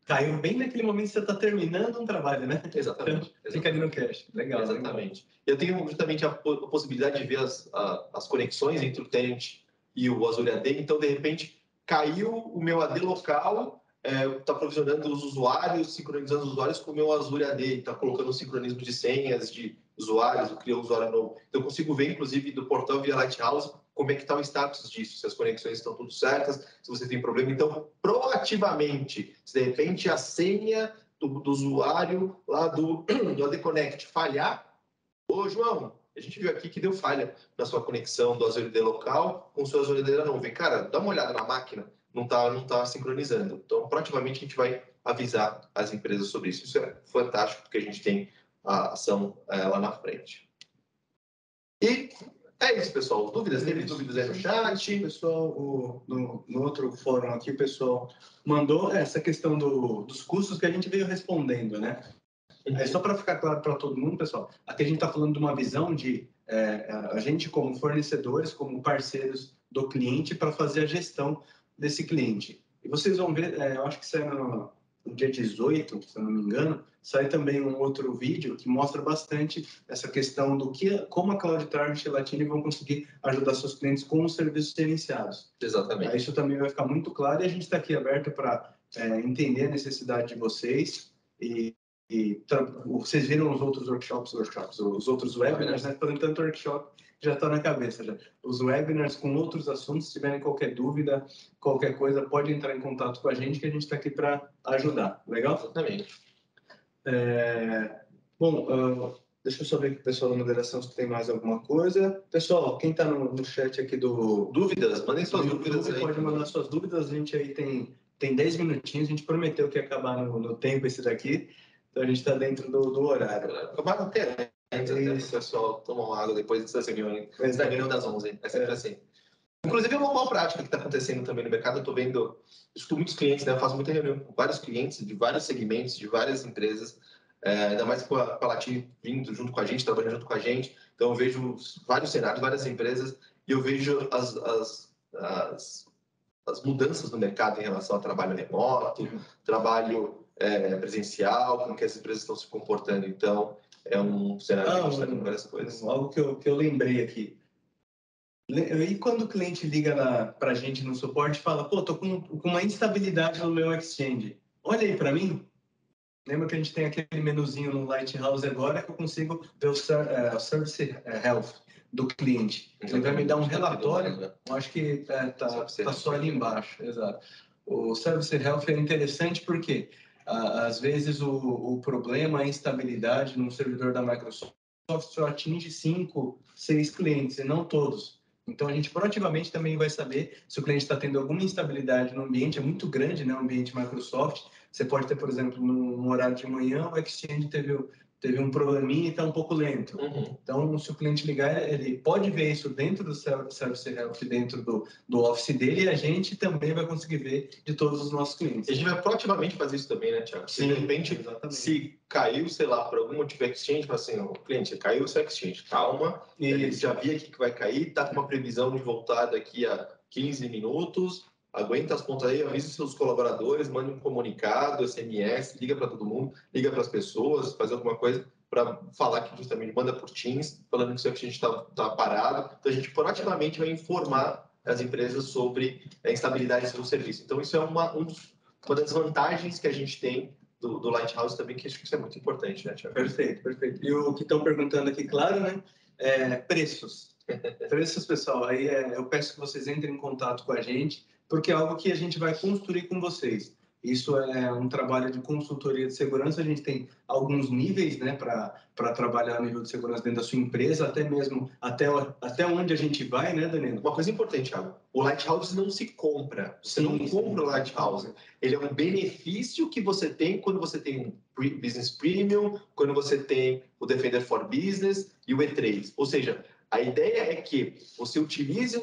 caiu bem naquele momento que você está terminando um trabalho, né?
Exatamente.
Então, fica ali no cache. Legal.
Exatamente. Eu tenho justamente a possibilidade de ver as conexões entre o tenant e o Azure AD. Então, de repente, caiu o meu AD local, está provisionando os usuários, sincronizando os usuários com o meu Azure AD, está colocando um sincronismo de senhas, de usuários, criou um usuário novo. Então, eu consigo ver, inclusive, do portal via Lighthouse, como é que está o status disso, se as conexões estão tudo certas, se você tem problema. Então, proativamente, se de repente a senha do usuário lá do AD Connect falhar, ô João, A gente viu aqui que deu falha na sua conexão do Azure AD local com o seu Azure AD da nuvem. Cara, dá uma olhada na máquina, não tá sincronizando. Então, proativamente, a gente vai avisar as empresas sobre isso. Isso é fantástico, porque a gente tem a ação lá na frente. E é isso, pessoal. Dúvidas? Teve dúvidas aí no chat?
O pessoal, no outro fórum aqui, o pessoal mandou essa questão dos custos que a gente veio respondendo, né? Só para ficar claro para todo mundo, pessoal, aqui a gente está falando de uma visão de a gente como fornecedores, como parceiros do cliente para fazer a gestão desse cliente. E vocês vão ver, eu acho que sai no dia 18, se eu não me engano, sai também um outro vídeo que mostra bastante essa questão como a Cloud Target e Latini vão conseguir ajudar seus clientes com os serviços gerenciados.
Exatamente.
Isso também vai ficar muito claro e a gente está aqui aberto para entender a necessidade de vocês e vocês viram os outros workshops, os outros webinars, né? Fazendo tanto workshop, já está na cabeça já. Os webinars com outros assuntos, se tiverem qualquer dúvida, qualquer coisa, pode entrar em contato com a gente, que a gente está aqui para ajudar. Legal?
Exatamente.
Bom, deixa eu só ver aqui, pessoal da moderação, se tem mais alguma coisa. Pessoal, quem está no chat aqui do...
Dúvidas? Mandem suas dúvidas aí.
Pode mandar suas dúvidas, a gente aí tem 10 minutinhos, a gente prometeu que ia acabar no tempo esse daqui. Então, a gente está dentro do horário.
Acabaram até antes, até o pessoal tomar uma água depois dessa reunião. Antes da reunião das 11, é sempre assim. Inclusive, é uma boa prática que está acontecendo também no mercado. Eu estou vendo, escuto muitos clientes, né? Eu faço muita reunião com vários clientes de vários segmentos, de várias empresas, ainda mais com a Latini vindo junto com a gente, trabalhando junto com a gente. Então, eu vejo vários cenários, várias empresas, e eu vejo as mudanças no mercado em relação ao trabalho remoto, trabalho presencial, como que as empresas estão se comportando. Então, é um cenário que a gente está vendo várias coisas.
Algo que eu lembrei aqui. E quando o cliente liga para a gente no suporte e fala, pô, tô com uma instabilidade no meu Exchange. Olha aí para mim. Lembra que a gente tem aquele menuzinho no Lighthouse agora que eu consigo ver o Service Health do cliente. Ele vai me dar um relatório, eu acho que tá só ali embaixo. Exato. O Service Health é interessante porque, às vezes, o problema, a instabilidade no servidor da Microsoft só atinge 5, 6 clientes, e não todos. Então, a gente proativamente também vai saber se o cliente está tendo alguma instabilidade no ambiente, é muito grande, né, o ambiente Microsoft. Você pode ter, por exemplo, no horário de manhã, o Exchange teve um probleminha e está um pouco lento. Então, se o cliente ligar, ele pode ver isso dentro do Service Health, dentro do Office dele, e a gente também vai conseguir ver de todos os nossos clientes.
A gente vai proativamente fazer isso também, né, Thiago?
Sim,
de repente,
exatamente.
Se caiu, sei lá, por algum motivo Exchange, fala assim, o cliente, caiu o seu Exchange, calma, ele já vi aqui que vai cair, está com uma previsão de voltar daqui a 15 minutos, aguenta as pontas aí, avisa seus colaboradores, mande um comunicado, SMS, liga para todo mundo, liga para as pessoas, faz alguma coisa para falar que justamente manda por Teams, falando que o seu Exchange está parado. Então, a gente proativamente vai informar as empresas sobre a instabilidade do serviço. Então, isso é uma das vantagens que a gente tem do Lighthouse também, que acho que isso é muito importante, né, Thiago?
Perfeito. E o que estão perguntando aqui, claro, né? Preços. Preços, pessoal, aí eu peço que vocês entrem em contato com a gente, porque é algo que a gente vai construir com vocês. Isso é um trabalho de consultoria de segurança. A gente tem alguns níveis, né, para trabalhar o nível de segurança dentro da sua empresa, até mesmo até onde a gente vai, né, Danilo?
Uma coisa importante, Thiago, o Lighthouse não se compra. Você não compra o Lighthouse. Ele é um benefício que você tem quando você tem um Business Premium, quando você tem o Defender for Business e o E3. Ou seja, a ideia é que você utilize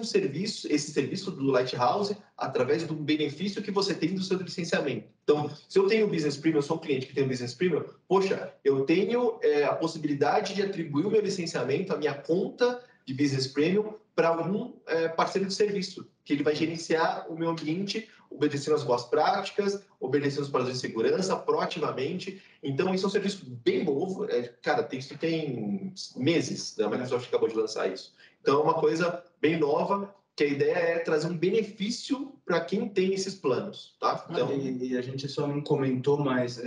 esse serviço do Lighthouse através do benefício que você tem do seu licenciamento. Então, se eu tenho o Business Premium, eu sou um cliente que tem o Business Premium, poxa, eu tenho a possibilidade de atribuir o meu licenciamento, a minha conta de Business Premium para algum parceiro de serviço, que ele vai gerenciar o meu ambiente, obedecendo as boas práticas, obedecendo os padrões de segurança, proativamente. Então, isso é um serviço bem novo. Cara, isso tem meses, né? A Microsoft acabou de lançar isso. Então, é uma coisa bem nova, que a ideia é trazer um benefício para quem tem esses planos, tá?
Então... E a gente só não comentou, mas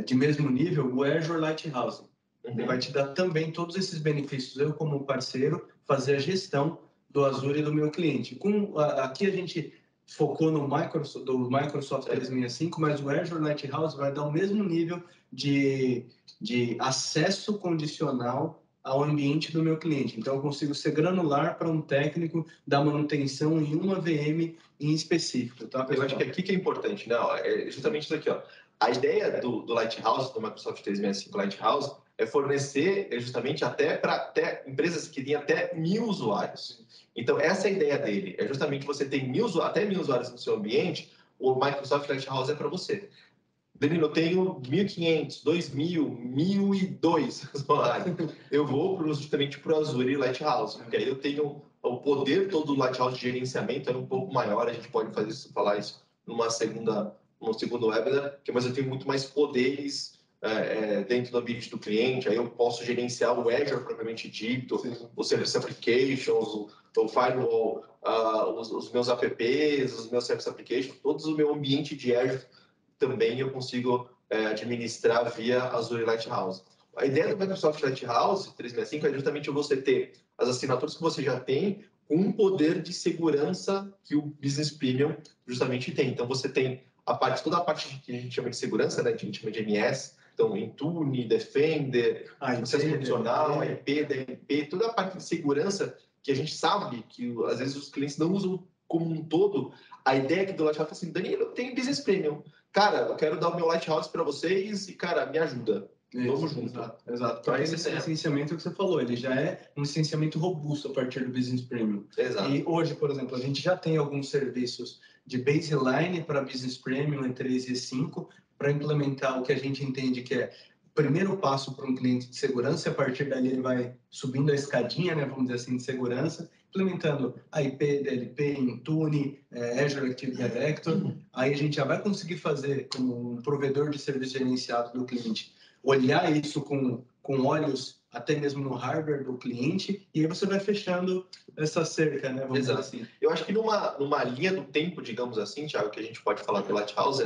de mesmo nível, o Azure Lighthouse. Ele vai te dar também todos esses benefícios. Eu, como parceiro, fazer a gestão do Azure e do meu cliente. Aqui a gente focou no Microsoft 365, mas o Azure Lighthouse vai dar o mesmo nível de acesso condicional ao ambiente do meu cliente. Então, eu consigo ser granular para um técnico da manutenção em uma VM em específico, tá, pessoal?
Eu acho que aqui que é importante, né? É justamente isso aqui, ó. A ideia do Lighthouse, do Microsoft 365 Lighthouse, é fornecer justamente até empresas que têm até 1.000 usuários. Então, essa é a ideia dele. É justamente você ter até 1.000 usuários no seu ambiente, o Microsoft Lighthouse é para você. Danilo, eu tenho 1.500, 2.000, 1.002 usuários. Eu vou justamente para o Azure Lighthouse, porque aí eu tenho o poder todo do Lighthouse de gerenciamento, é um pouco maior, a gente pode falar isso num segundo webinar, mas eu tenho muito mais poderes dentro do ambiente do cliente, aí eu posso gerenciar o Azure propriamente dito, os Service Applications, o Firewall, os meus apps, os meus Service Applications, todo o meu ambiente de Azure também eu consigo administrar via Azure Lighthouse. A ideia do Microsoft Lighthouse 365 é justamente você ter as assinaturas que você já tem com um poder de segurança que o Business Premium justamente tem. Então, você tem toda a parte que a gente chama de segurança, né, que a gente chama de MS, então, Intune, Defender, processo funcional, IP, DLP, toda a parte de segurança que a gente sabe que, às vezes, os clientes não usam como um todo. A ideia aqui do Lighthouse é assim, Danilo, eu tenho Business Premium. Cara, eu quero dar o meu Lighthouse para vocês e, cara, me ajuda. Vamos junto.
Exato. Para esse licenciamento que você falou, ele já é um licenciamento robusto a partir do Business Premium.
Exato.
E hoje, por exemplo, a gente já tem alguns serviços de baseline para Business Premium em 3 e 5 para implementar o que a gente entende que é o primeiro passo para um cliente de segurança. A partir daí ele vai subindo a escadinha, né, vamos dizer assim, de segurança, implementando IP, DLP, Intune, Azure Active Directory. Aí a gente já vai conseguir fazer como um provedor de serviço gerenciado do cliente, olhar isso com olhos até mesmo no hardware do cliente, e aí você vai fechando essa cerca, né? Vamos dizer assim.
Eu acho que numa linha do tempo, digamos assim, Thiago, que a gente pode falar do Lighthouse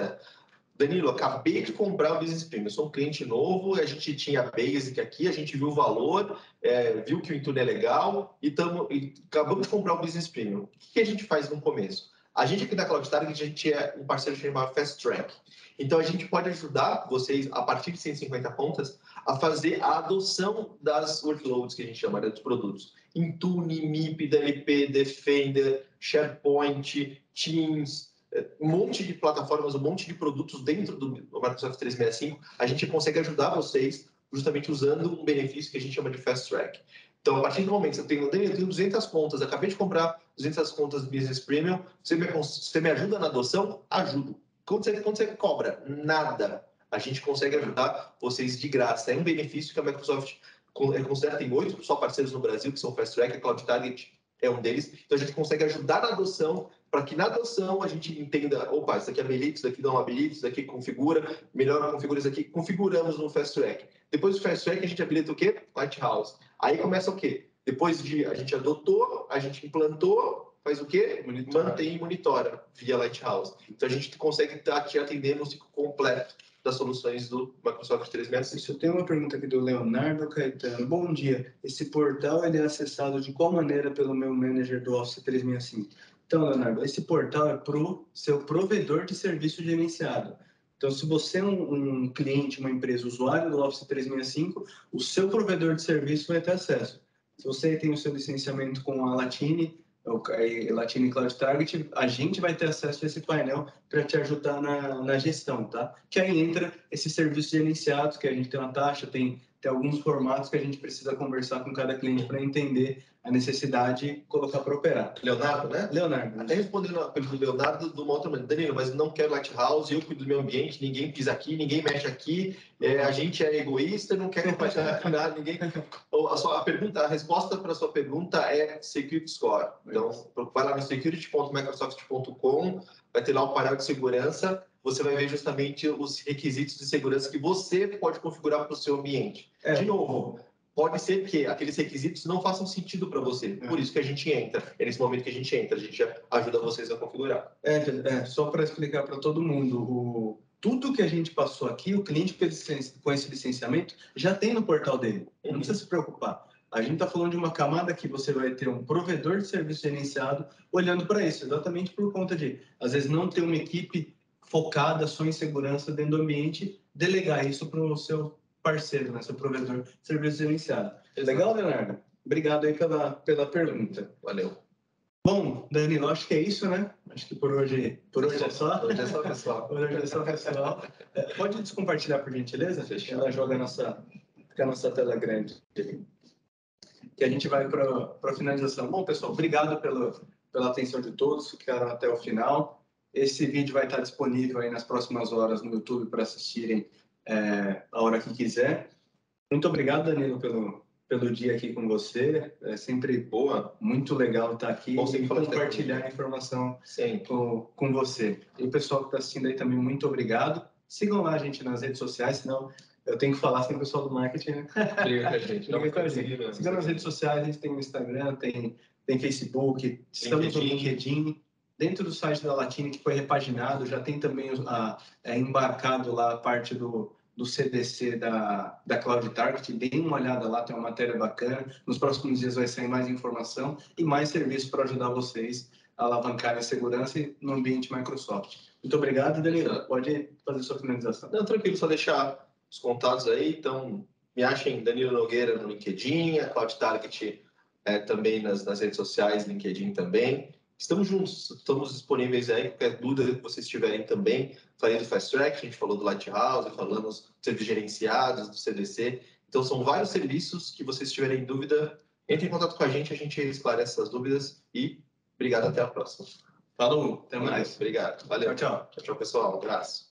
Danilo, acabei de comprar o Business Premium, eu sou um cliente novo, a gente tinha Basic aqui, a gente viu o valor, viu que o Intune é legal e acabamos de comprar o Business Premium. O que a gente faz no começo? A gente aqui da Cloud Target, a gente é um parceiro chamado Fast Track. Então, a gente pode ajudar vocês, a partir de 150 contas, a fazer a adoção das workloads que a gente chama, dos produtos. Intune, MIP, DLP, Defender, SharePoint, Teams, um monte de plataformas, um monte de produtos dentro do Microsoft 365. A gente consegue ajudar vocês justamente usando um benefício que a gente chama de Fast Track. Então, a partir do momento que eu tenho 200 contas, acabei de comprar 200 contas do Business Premium, você me ajuda na adoção? Ajudo. Quando você cobra nada, a gente consegue ajudar vocês de graça. É um benefício que a Microsoft considera, tem 8 só parceiros no Brasil que são Fast Track, a Cloud Target é um deles. Então, a gente consegue ajudar na adoção, para que na adoção a gente entenda, opa, isso aqui habilita, isso daqui não habilita, isso daqui configura, melhor configura isso aqui, configuramos no Fast Track. Depois do Fast Track, a gente habilita o quê? Lighthouse. Aí começa o quê? Depois de a gente adotou, a gente implantou, faz o quê? Mantém e monitora via Lighthouse. Então, a gente consegue estar te atendendo no ciclo completo das soluções do Microsoft 365.
Eu tenho uma pergunta aqui do Leonardo Caetano. Bom dia. Esse portal ele é acessado de qual maneira pelo meu manager do Office 365? Então, Leonardo, esse portal é para o seu provedor de serviço gerenciado. Então, se você é um cliente, uma empresa, usuário do Office 365, o seu provedor de serviço vai ter acesso. Se você tem o seu licenciamento com a Latine, Latine Cloud Target, a gente vai ter acesso a esse painel para te ajudar na gestão, tá? Que aí entra esses serviços gerenciados, que a gente tem uma taxa, tem alguns formatos que a gente precisa conversar com cada cliente para entender a necessidade e colocar para operar.
Leonardo, né?
Leonardo.
Até respondendo a pergunta do Leonardo, de uma outra maneira. Danilo, mas não quero Lighthouse, eu cuido do meu ambiente, ninguém pisa aqui, ninguém mexe aqui, a gente é egoísta, não quer compartilhar nada, ninguém... A resposta para a sua pergunta é Security Score. Então, vai lá no security.microsoft.com, vai ter lá o painel de segurança, você vai ver justamente os requisitos de segurança que você pode configurar para o seu ambiente. De novo, pode ser que aqueles requisitos não façam sentido para você. Por isso que a gente entra. É nesse momento que a gente entra. A gente ajuda vocês a configurar.
Só para explicar para todo mundo, tudo que a gente passou aqui, o cliente com esse licenciamento já tem no portal dele. Não precisa se preocupar. A gente está falando de uma camada que você vai ter um provedor de serviço gerenciado olhando para isso, exatamente por conta de, às vezes, não ter uma equipe focada só em segurança dentro do ambiente, delegar isso para o seu parceiro, né, seu provedor de serviço gerenciado. Legal, Leonardo? Obrigado aí pela pergunta.
Valeu.
Bom, Danilo, acho que é isso, né? Acho que por hoje é só.
Hoje é só, pessoal.
Por hoje é só, pessoal. Pode descompartilhar, por gentileza? Ela joga fica a nossa tela grande. Que a gente vai para a finalização. Bom, pessoal, obrigado pela atenção de todos, ficaram até o final. Esse vídeo vai estar disponível aí nas próximas horas no YouTube para assistirem a hora que quiser. Muito obrigado, Danilo, pelo dia aqui com você. É sempre muito legal estar aqui e compartilhar informação com você. E o pessoal que está assistindo aí também, muito obrigado. Sigam lá a gente nas redes sociais, senão eu tenho que falar sem o pessoal do marketing, né?
Liga com a gente.
Sigam nas redes sociais, a gente tem o Instagram, tem Facebook, estamos no LinkedIn. Dentro do site da Latini, que foi repaginado, já tem também embarcado lá a parte do CDC da Cloud Target. Deem uma olhada lá, tem uma matéria bacana. Nos próximos dias vai sair mais informação e mais serviço para ajudar vocês a alavancar a segurança no ambiente Microsoft. Muito obrigado, Danilo. Pode fazer sua finalização.
Não, tranquilo, só deixar os contatos aí. Então, me achem Danilo Nogueira no LinkedIn, a Cloud Target também nas redes sociais, LinkedIn também. Estamos juntos, estamos disponíveis aí, qualquer dúvida que vocês tiverem também. Falei do Fast Track, a gente falou do Lighthouse, falamos dos serviços gerenciados, do CDC. Então, são vários serviços que vocês tiverem dúvida, entrem em contato com a gente esclarece essas dúvidas e obrigado, até a próxima.
Falou, até mais.
Obrigado, valeu.
Tchau, tchau.
Tchau, tchau, pessoal. Um abraço.